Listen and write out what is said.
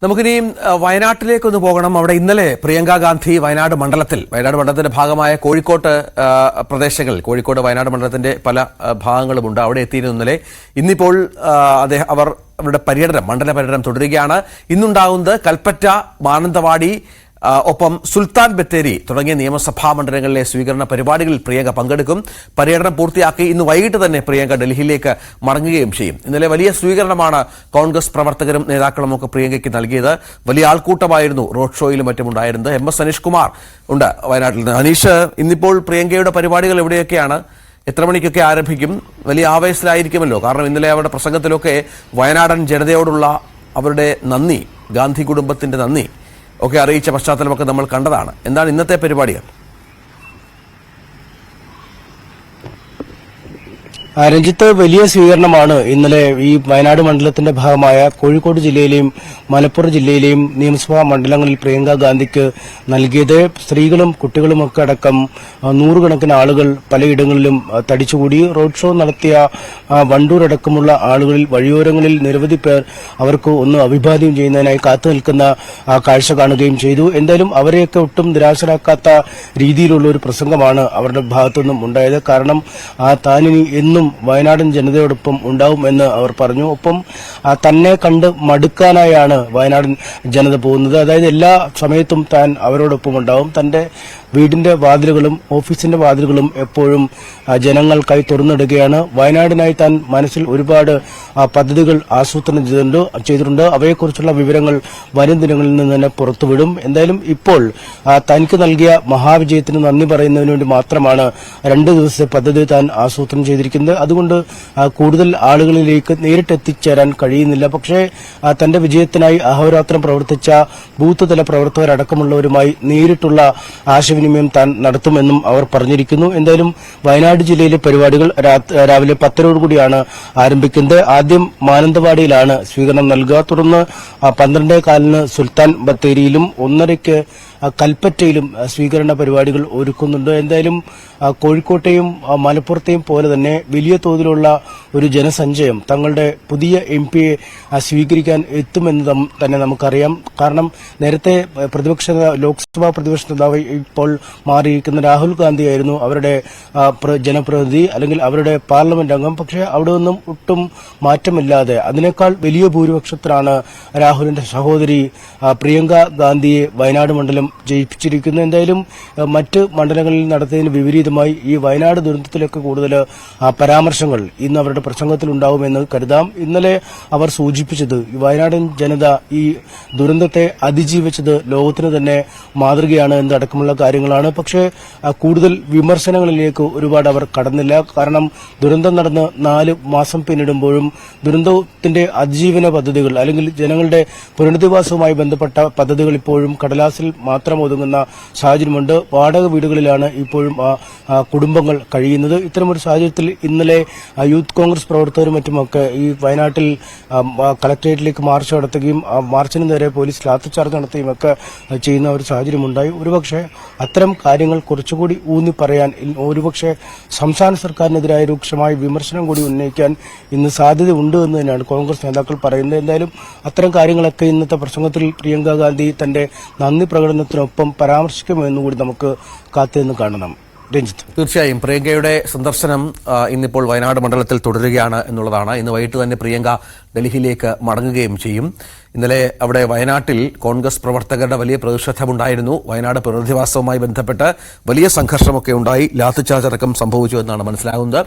നമുക്കിനിയും വയനാട്ടിലേക്കൊന്ന് പോകണം. അവിടെ ഇന്നലെ പ്രിയങ്ക ഗാന്ധി വയനാട് മണ്ഡലത്തിന്റെ ഭാഗമായ കോഴിക്കോട് പ്രദേശങ്ങളിൽ, കോഴിക്കോട് വയനാട് മണ്ഡലത്തിന്റെ പല ഭാഗങ്ങളുമുണ്ട്, അവിടെ എത്തിയിരുന്നു ഇന്നലെ. ഇന്നിപ്പോൾ അവരുടെ മണ്ഡല പര്യടനം തുടരുകയാണ്. ഇന്നുണ്ടാകുന്നത് കൽപ്പറ്റ, മാനന്തവാടി, ഒപ്പം സുൽത്താൻ ബത്തേരി തുടങ്ങിയ നിയമസഭാ മണ്ഡലങ്ങളിലെ സ്വീകരണ പരിപാടികളിൽ പ്രിയങ്ക പങ്കെടുക്കും. പര്യടനം പൂർത്തിയാക്കി ഇന്ന് വൈകിട്ട് തന്നെ പ്രിയങ്ക ഡൽഹിയിലേക്ക് മടങ്ങുകയും ചെയ്യും. ഇന്നലെ വലിയ സ്വീകരണമാണ് കോൺഗ്രസ് പ്രവർത്തകരും നേതാക്കളുമൊക്കെ പ്രിയങ്കയ്ക്ക് നൽകിയത്. വലിയ ആൾക്കൂട്ടമായിരുന്നു റോഡ് ഷോയിലും മറ്റും ഉണ്ടായിരുന്നത്. MS അനീഷ് കുമാർ ഉണ്ട് വയനാട്ടിൽ നിന്ന്. അനീഷ്, ഇന്നിപ്പോൾ പ്രിയങ്കയുടെ പരിപാടികൾ എവിടെയൊക്കെയാണ്? എത്ര മണിക്കൊക്കെ ആരംഭിക്കും? വലിയ ആവേശത്തിലായിരിക്കുമല്ലോ, കാരണം ഇന്നലെ അവരുടെ പ്രസംഗത്തിലൊക്കെ വയനാടൻ ജനതയോടുള്ള അവരുടെ നന്ദി, ഗാന്ധി കുടുംബത്തിന്റെ നന്ദി ഒക്കെ അറിയിച്ച പശ്ചാത്തലമൊക്കെ നമ്മൾ കണ്ടതാണ്. എന്താണ് ഇന്നത്തെ പരിപാടികൾ? രഞ്ജിത്ത്, വലിയ സ്വീകരണമാണ് ഇന്നലെ ഈ വയനാട് മണ്ഡലത്തിന്റെ ഭാഗമായ കോഴിക്കോട് ജില്ലയിലെയും മലപ്പുറം ജില്ലയിലെയും നിയമസഭാ മണ്ഡലങ്ങളിൽ പ്രിയങ്ക ഗാന്ധിക്ക് നൽകിയത്. സ്ത്രീകളും കുട്ടികളുമൊക്കെ അടക്കം നൂറുകണക്കിന് ആളുകൾ പലയിടങ്ങളിലും തടിച്ചുകൂടി. റോഡ് ഷോ നടത്തിയ വണ്ടൂർ അടക്കമുള്ള ആളുകളിൽ വഴിയോരങ്ങളിൽ നിരവധി പേർ അവർക്ക് ഒന്ന് അഭിവാദ്യം ചെയ്യുന്നതിനായി കാത്തു നിൽക്കുന്ന കാഴ്ച കാണുകയും ചെയ്തു. എന്തായാലും അവരെയൊക്കെ ഒട്ടും നിരാശരാക്കാത്ത രീതിയിലുള്ള ഒരു പ്രസംഗമാണ് അവരുടെ ഭാഗത്തുനിന്നും ഉണ്ടായത്. കാരണം താനിനി എന്നും വയനാടൻ ജനതയോടൊപ്പം ഉണ്ടാവും എന്ന് അവർ പറഞ്ഞു. ഒപ്പം തന്നെ കണ്ട് മടുക്കാനായാണ് വയനാടൻ ജനത പോകുന്നത്. അതായത് എല്ലാ സമയത്തും താൻ അവരോടൊപ്പം ഉണ്ടാവും. തന്റെ വീടിന്റെ വാതിലുകളും ഓഫീസിന്റെ വാതിലുകളും എപ്പോഴും ജനങ്ങൾക്കായി തുറന്നിടുകയാണ്. വയനാടിനായി താൻ മനസ്സിൽ ഒരുപാട് പദ്ധതികൾ ആസൂത്രണം ചെയ്തിട്ടുണ്ട്. അവയെക്കുറിച്ചുള്ള വിവരങ്ങൾ വരും ദിനങ്ങളിൽ നിന്ന് തന്നെ പുറത്തുവിടും. എന്തായാലും ഇപ്പോൾ തനിക്ക് നൽകിയ മഹാവിജയത്തിന് നന്ദി പറയുന്നതിന് വേണ്ടി മാത്രമാണ് 2 ദിവസത്തെ പദ്ധതി താൻ ആസൂത്രണം ചെയ്തിരിക്കുന്നത്. അതുകൊണ്ട് കൂടുതൽ ആളുകളിലേക്ക് നേരിട്ടെത്തിച്ചേരാൻ കഴിയുന്നില്ല. പക്ഷേ തന്റെ വിജയത്തിനായി അഹോരാത്രം പ്രവർത്തിച്ച ബൂത്ത് തല പ്രവർത്തകരടക്കമുള്ളവരുമായി നേരിട്ടുള്ള ആശയവിനിമയം താൻ നടത്തുമെന്നും അവർ പറഞ്ഞിരിക്കുന്നു. എന്തായാലും വയനാട് ജില്ലയിലെ പരിപാടികൾ രാവിലെ 10:00 ആരംഭിക്കുന്നത്. ആദ്യം മാനന്തവാടിയിലാണ് സ്വീകരണം നൽകുക. തുടർന്ന് 12:15 സുൽത്താൻ ബത്തേരിയിലും 1:30 കൽപ്പറ്റയിലും സ്വീകരണ പരിപാടികൾ ഒരുക്കുന്നുണ്ട്. എന്തായാലും കോഴിക്കോട്ടെയും മലപ്പുറത്തെയും പോലെ തന്നെ വലിയ തോതിലുള്ള ഒരു ജനസഞ്ചയം തങ്ങളുടെ പുതിയ MP സ്വീകരിക്കാൻ എത്തുമെന്ന് തന്നെ നമുക്കറിയാം. കാരണം നേരത്തെ ലോക്സഭാ പ്രതിപക്ഷ നേതാവ് ഇപ്പോൾ മാറിയിരിക്കുന്ന രാഹുൽ ഗാന്ധിയായിരുന്നു അവരുടെ ജനപ്രതിനിധി, അല്ലെങ്കിൽ അവരുടെ പാർലമെന്റ് അംഗം. പക്ഷേ അവിടെ നിന്നും ഒട്ടും മാറ്റമില്ലാതെ അതിനേക്കാൾ വലിയ ഭൂരിപക്ഷത്തിലാണ് രാഹുലിന്റെ സഹോദരി പ്രിയങ്ക ഗാന്ധിയെ വയനാട് മണ്ഡലം ജയിപ്പിച്ചിരിക്കുന്നു. എന്തായാലും മറ്റ് മണ്ഡലങ്ങളിൽ നടത്തിയതിന് വിപരീതമായി ഈ വയനാട് ദുരന്തത്തിലൊക്കെ കൂടുതൽ പരാമർശങ്ങൾ ഇന്ന് അവരുടെ പ്രസംഗത്തിൽ ഉണ്ടാവുമെന്ന് കരുതാം. ഇന്നലെ അവർ സൂചിപ്പിച്ചത് ഈ വയനാടൻ ജനത ഈ ദുരന്തത്തെ അതിജീവിച്ചത് ലോകത്തിന് തന്നെ മാതൃകയാണ് എന്നടക്കമുള്ള കാര്യങ്ങളാണ്. പക്ഷേ കൂടുതൽ വിമർശനങ്ങളിലേക്ക് ഒരുപാട് അവർ കടന്നില്ല. കാരണം ദുരന്തം നടന്ന് 4 മാസം പിന്നിടുമ്പോഴും ദുരന്തത്തിന്റെ അതിജീവന പദ്ധതികൾ, അല്ലെങ്കിൽ ജനങ്ങളുടെ പുനരധിവാസവുമായി ബന്ധപ്പെട്ട പദ്ധതികൾ ഇപ്പോഴും കടലാസിൽ മാത്രം ഒതുങ്ങുന്ന സാഹചര്യമുണ്ട്. വാടക വീടുകളിലാണ് ഇപ്പോഴും കുടുംബങ്ങൾ കഴിയുന്നത്. ഇത്തരമൊരു സാഹചര്യത്തിൽ ഇന്നലെ യൂത്ത് കോൺഗ്രസ് പ്രവർത്തകരും മറ്റുമൊക്കെ ഈ വയനാട്ടിൽ കളക്ടറേറ്റിലേക്ക് മാർച്ച് നടത്തുകയും മാർച്ചിന് നേരെ പോലീസ് ലാത്തിച്ചാർജ് നടത്തുകയും ഒക്കെ ചെയ്യുന്ന ഒരു സാഹചര്യമുണ്ടായി. ഒരുപക്ഷെ അത്തരം കാര്യങ്ങൾ കുറച്ചുകൂടി ഊന്നി പറയാൻ, ഒരുപക്ഷെ സംസ്ഥാന സർക്കാരിനെതിരായ രൂക്ഷമായ വിമർശനം കൂടി ഉന്നയിക്കാൻ ഇന്ന് സാധ്യതയുണ്ട് എന്ന് തന്നെയാണ് കോൺഗ്രസ് നേതാക്കൾ പറയുന്നത്. എന്തായാലും അത്തരം കാര്യങ്ങളൊക്കെ ഇന്നത്തെ പ്രസംഗത്തിൽ പ്രിയങ്ക ഗാന്ധി തന്റെ നന്ദി പ്രകടനത്തിനൊപ്പം പരാമർശിക്കുമെന്നുകൂടി നമുക്ക് കാത്തിരുന്ന് കാണണം. രഞ്ജിത്ത്, തീർച്ചയായും പ്രിയങ്കയുടെ സന്ദർശനം ഇന്നിപ്പോൾ വയനാട് മണ്ഡലത്തിൽ തുടരുകയാണ് എന്നുള്ളതാണ്. ഇന്ന് വൈകിട്ട് തന്നെ പ്രിയങ്ക ഡൽഹിയിലേക്ക് മടങ്ങുകയും ചെയ്യും. ഇന്നലെ അവിടെ വയനാട്ടിൽ കോൺഗ്രസ് പ്രവർത്തകരുടെ വലിയ പ്രതിഷേധമുണ്ടായിരുന്നു. വയനാട് പുനരധിവാസവുമായി ബന്ധപ്പെട്ട് വലിയ സംഘർഷമൊക്കെ ഉണ്ടായി. ലാത്തിച്ചാർജ് അടക്കം സംഭവിച്ചു എന്നാണ് മനസ്സിലാകുന്നത്.